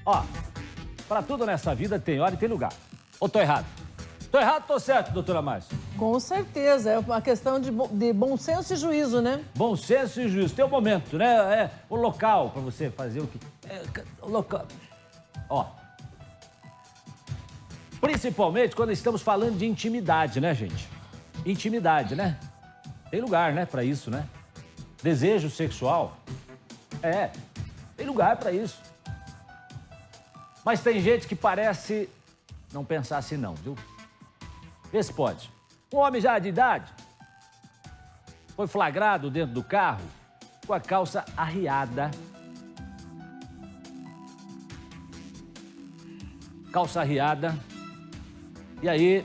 Ó, pra tudo nessa vida tem hora e tem lugar. Ou tô errado? Tô errado ou tô certo, doutora Márcia? Com certeza, é uma questão de bom senso e juízo, né? Bom senso e juízo. Tem um momento, né? É o local pra você fazer o que... o local... Ó. Principalmente quando estamos falando de intimidade, né, gente? Intimidade, né? Tem lugar, né, pra isso, né? Desejo sexual. Tem lugar pra isso. Mas tem gente que parece não pensar assim não, viu? Vê se pode. Um homem já de idade foi flagrado dentro do carro com a calça arriada. Calça arriada. E aí,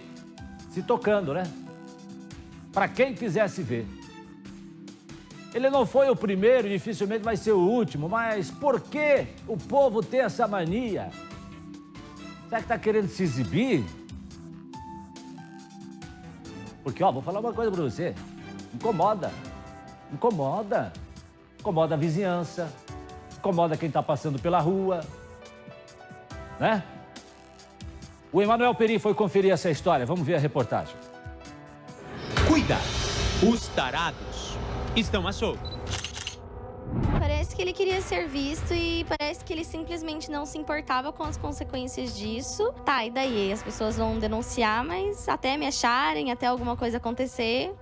se tocando, né? Pra quem quisesse ver. Ele não foi o primeiro e dificilmente vai ser o último, mas por que o povo tem essa mania? Será que tá querendo se exibir? Porque, ó, vou falar uma coisa pra você. Incomoda. Incomoda. Incomoda a vizinhança. Incomoda quem tá passando pela rua. Né? O Emanuel Peri foi conferir essa história. Vamos ver a reportagem. Cuidado! Os tarados estão à solta. Parece que ele queria ser visto e parece que ele simplesmente não se importava com as consequências disso. Tá, e daí? As pessoas vão denunciar, mas até me acharem, até alguma coisa acontecer,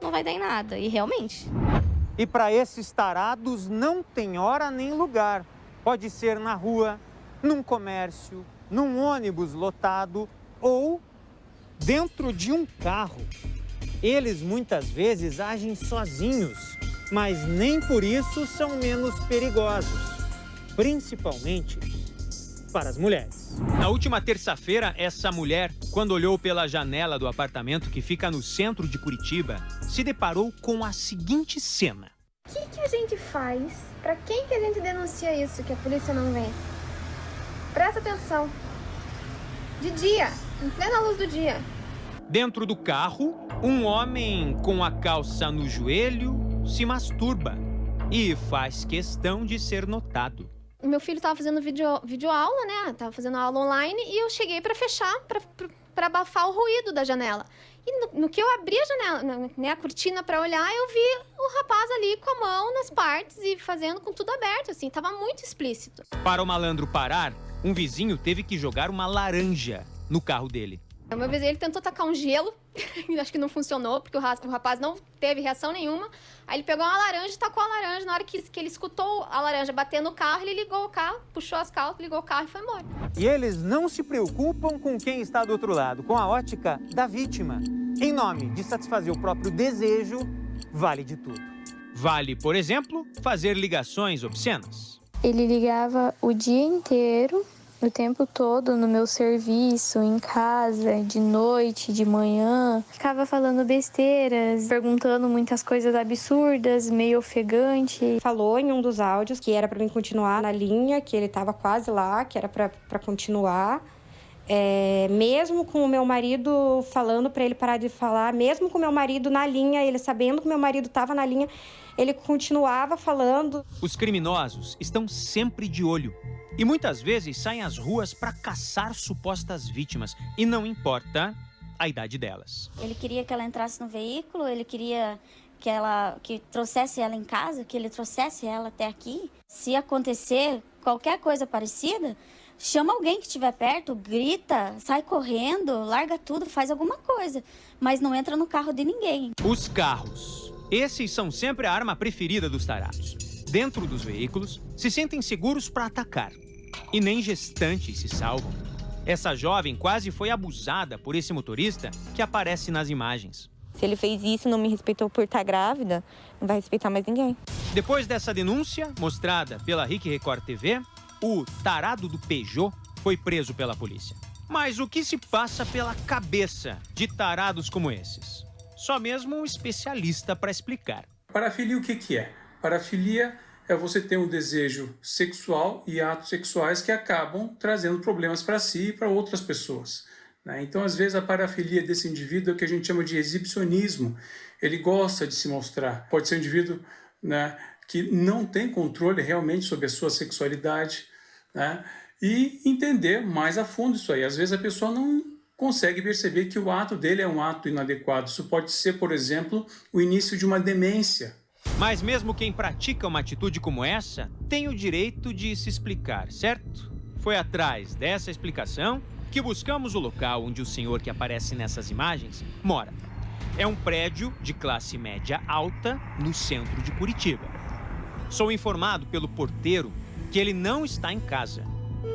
não vai dar em nada. E realmente. E para esses tarados não tem hora nem lugar. Pode ser na rua, num comércio, num ônibus lotado ou dentro de um carro. Eles muitas vezes agem sozinhos, mas nem por isso são menos perigosos, principalmente para as mulheres. Na última terça-feira, essa mulher, quando olhou pela janela do apartamento que fica no centro de Curitiba, se deparou com a seguinte cena. O que a gente faz? Para quem que a gente denuncia isso, que a polícia não vem? Presta atenção. De dia, em plena luz do dia. Dentro do carro, um homem com a calça no joelho se masturba e faz questão de ser notado. Meu filho tava fazendo videoaula, né? Tava fazendo aula online e eu cheguei para fechar, para abafar o ruído da janela. E no que eu abri a janela, né, a cortina para olhar, eu vi o rapaz ali com a mão nas partes e fazendo com tudo aberto, assim. Tava muito explícito. Para o malandro parar, um vizinho teve que jogar uma laranja no carro dele. Uma vez ele tentou tacar um gelo, acho que não funcionou, porque o rapaz não teve reação nenhuma. Aí ele pegou uma laranja e tacou a laranja. Na hora que ele escutou a laranja bater no carro, ele ligou o carro, puxou as calças, ligou o carro e foi embora. E eles não se preocupam com quem está do outro lado, com a ótica da vítima. Em nome de satisfazer o próprio desejo, vale de tudo. Vale, por exemplo, fazer ligações obscenas. Ele ligava o dia inteiro, o tempo todo, no meu serviço, em casa, de noite, de manhã. Ficava falando besteiras, perguntando muitas coisas absurdas, meio ofegante. Falou em um dos áudios que era para mim continuar na linha, que ele estava quase lá, que era para continuar. Mesmo com o meu marido falando para ele parar de falar, mesmo com o meu marido na linha, ele sabendo que o meu marido estava na linha, ele continuava falando. Os criminosos estão sempre de olho e muitas vezes saem às ruas para caçar supostas vítimas e não importa a idade delas. Ele queria que ela entrasse no veículo, ele queria que trouxesse ela em casa, que ele trouxesse ela até aqui. Se acontecer qualquer coisa parecida, chama alguém que estiver perto, grita, sai correndo, larga tudo, faz alguma coisa, mas não entra no carro de ninguém. Os carros. Esses são sempre a arma preferida dos tarados. Dentro dos veículos, se sentem seguros para atacar. E nem gestantes se salvam. Essa jovem quase foi abusada por esse motorista que aparece nas imagens. Se ele fez isso e não me respeitou por estar grávida, não vai respeitar mais ninguém. Depois dessa denúncia, mostrada pela RIC Record TV, o tarado do Peugeot foi preso pela polícia. Mas o que se passa pela cabeça de tarados como esses? Só mesmo um especialista para explicar. Parafilia o que é? Parafilia é você ter um desejo sexual e atos sexuais que acabam trazendo problemas para si e para outras pessoas. Então, às vezes, a parafilia desse indivíduo é o que a gente chama de exibicionismo. Ele gosta de se mostrar. Pode ser um indivíduo, que não tem controle realmente sobre a sua sexualidade, e entender mais a fundo isso aí. Às vezes a pessoa não consegue perceber que o ato dele é um ato inadequado. Isso pode ser, por exemplo, o início de uma demência. Mas mesmo quem pratica uma atitude como essa tem o direito de se explicar, certo? Foi atrás dessa explicação que buscamos o local onde o senhor que aparece nessas imagens mora. É um prédio de classe média alta no centro de Curitiba. Sou informado pelo porteiro que ele não está em casa.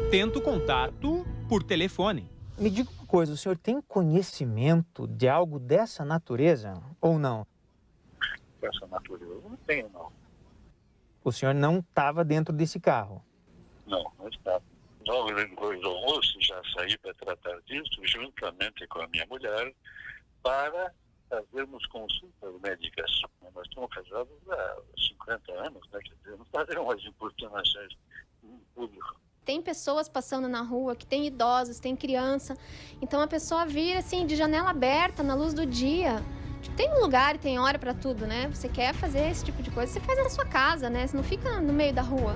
Tento contato por telefone. Me diga uma coisa, o senhor tem conhecimento de algo dessa natureza ou não? Essa natureza eu não tenho, não. O senhor não estava dentro desse carro? Não estava. Logo depois do almoço, já saí para tratar disso, juntamente com a minha mulher, para fazermos consultas médicas. Nós estamos casados há 50 anos, né? Quer dizer, não fazemos mais importunações em público. Tem pessoas passando na rua, que tem idosos, tem criança. Então a pessoa vira assim, de janela aberta, na luz do dia. Tem um lugar e tem hora para tudo, né? Você quer fazer esse tipo de coisa, você faz na sua casa, né? Você não fica no meio da rua.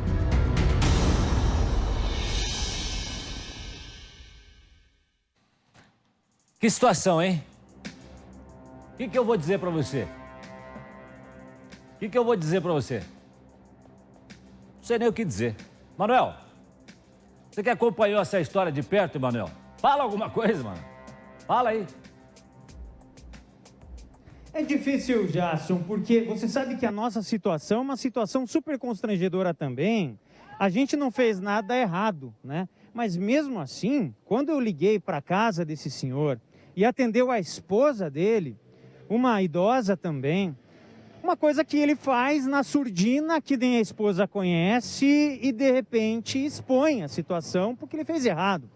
Que situação, hein? O que eu vou dizer pra você? O que eu vou dizer pra você? Não sei nem o que dizer. Manuel, você que acompanhou essa história de perto, Manuel? Fala alguma coisa, mano. Fala aí. É difícil, Jason, porque você sabe que a nossa situação é uma situação super constrangedora também. A gente não fez nada errado, né? Mas mesmo assim, quando eu liguei para a casa desse senhor e atendeu a esposa dele, uma idosa também, uma coisa que ele faz na surdina, que nem a esposa conhece, e de repente expõe a situação porque ele fez errado.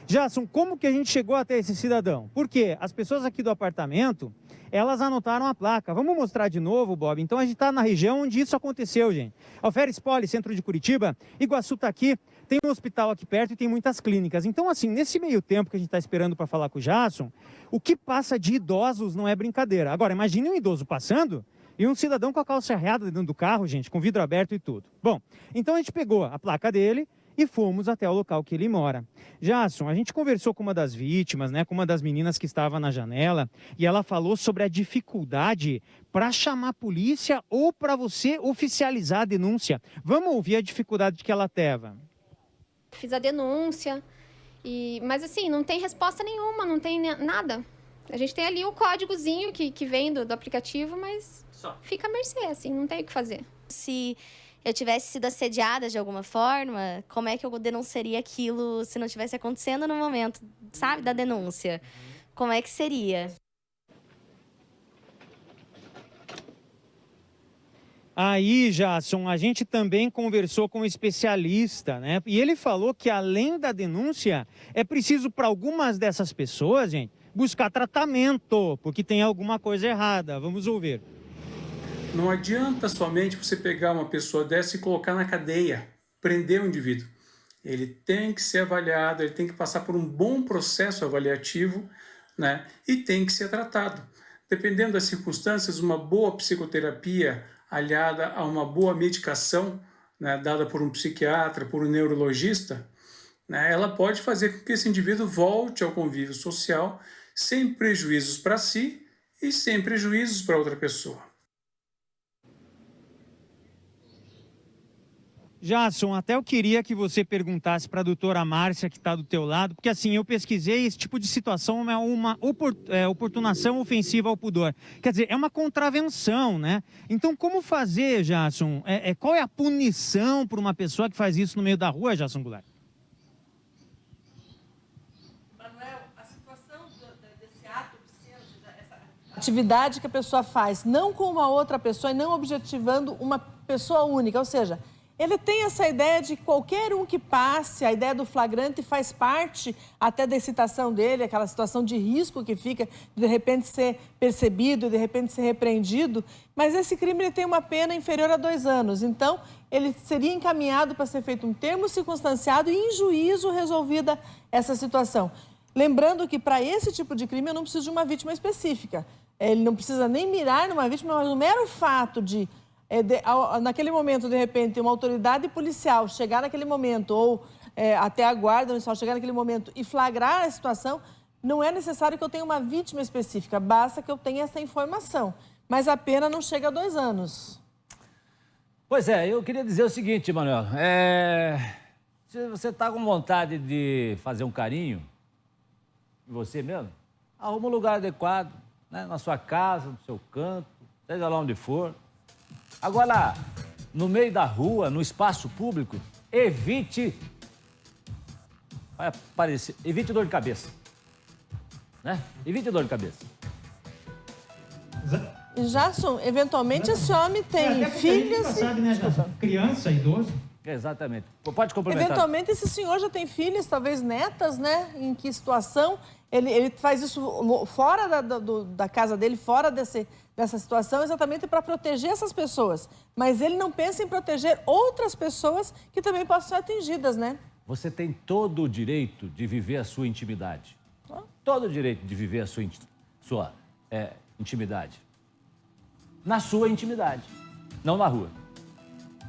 Jason, como que a gente chegou até esse cidadão? Porque as pessoas aqui do apartamento, elas anotaram a placa. Vamos mostrar de novo, Bob? Então a gente está na região onde isso aconteceu, gente. Alferes Poli, centro de Curitiba, Iguaçu está aqui, tem um hospital aqui perto e tem muitas clínicas. Então, assim, nesse meio tempo que a gente está esperando para falar com o Jason, o que passa de idosos não é brincadeira. Agora, imagine um idoso passando e um cidadão com a calça arreada dentro do carro, gente, com vidro aberto e tudo. Bom, então a gente pegou a placa dele e fomos até o local que ele mora. Jason, a gente conversou com uma das vítimas, né, com uma das meninas que estava na janela, e ela falou sobre a dificuldade para chamar a polícia ou para você oficializar a denúncia. Vamos ouvir a dificuldade que ela teve. Fiz a denúncia, mas assim, não tem resposta nenhuma, não tem nada. A gente tem ali o códigozinho que vem do aplicativo, mas fica à mercê, assim, não tem o que fazer. Se eu tivesse sido assediada de alguma forma, como é que eu denunciaria aquilo se não estivesse acontecendo no momento, sabe, da denúncia? Como é que seria? Aí, Jason, a gente também conversou com um especialista, né? E ele falou que além da denúncia, é preciso para algumas dessas pessoas, gente, buscar tratamento, porque tem alguma coisa errada. Vamos ouvir. Não adianta somente você pegar uma pessoa dessa e colocar na cadeia, prender o indivíduo. Ele tem que ser avaliado, ele tem que passar por um bom processo avaliativo, né? E tem que ser tratado. Dependendo das circunstâncias, uma boa psicoterapia aliada a uma boa medicação, né, dada por um psiquiatra, por um neurologista, né, ela pode fazer com que esse indivíduo volte ao convívio social sem prejuízos para si e sem prejuízos para outra pessoa. Jason, até eu queria que você perguntasse para a doutora Márcia, que está do teu lado, porque assim, eu pesquisei, esse tipo de situação é uma oportunação ofensiva ao pudor. Quer dizer, é uma contravenção, né? Então, como fazer, Jason? Qual é a punição para uma pessoa que faz isso no meio da rua, Jason Goulart? Manuel, a situação desse ato obsceno, essa atividade que a pessoa faz, não com uma outra pessoa e não objetivando uma pessoa única, ou seja, ele tem essa ideia de qualquer um que passe, a ideia do flagrante faz parte até da excitação dele, aquela situação de risco que fica, de repente ser percebido, de repente ser repreendido, mas esse crime ele tem uma pena inferior a 2 anos, então ele seria encaminhado para ser feito um termo circunstanciado e em juízo resolvida essa situação. Lembrando que para esse tipo de crime eu não preciso de uma vítima específica, ele não precisa nem mirar numa vítima, mas o mero fato de naquele momento, de repente, uma autoridade policial chegar naquele momento ou até a guarda municipal chegar naquele momento e flagrar a situação, não é necessário que eu tenha uma vítima específica, basta que eu tenha essa informação. Mas a pena não chega a 2 anos. Pois é, eu queria dizer o seguinte, Manuel. Se você está com vontade de fazer um carinho, em você mesmo, arruma um lugar adequado, né? Na sua casa, no seu canto, seja lá onde for. Agora, no meio da rua, no espaço público, evite dor de cabeça. Né? Evite dor de cabeça. Jason, eventualmente esse homem tem filhas... sabe, né, Jason? Criança, idoso. Exatamente. Pode complementar. Eventualmente esse senhor já tem filhas, talvez netas, né? Em que situação? Ele faz isso fora da casa dele, fora dessa situação, exatamente para proteger essas pessoas. Mas ele não pensa em proteger outras pessoas que também possam ser atingidas, né? Você tem todo o direito de viver a sua intimidade. Todo o direito de viver a sua intimidade. Na sua intimidade, não na rua.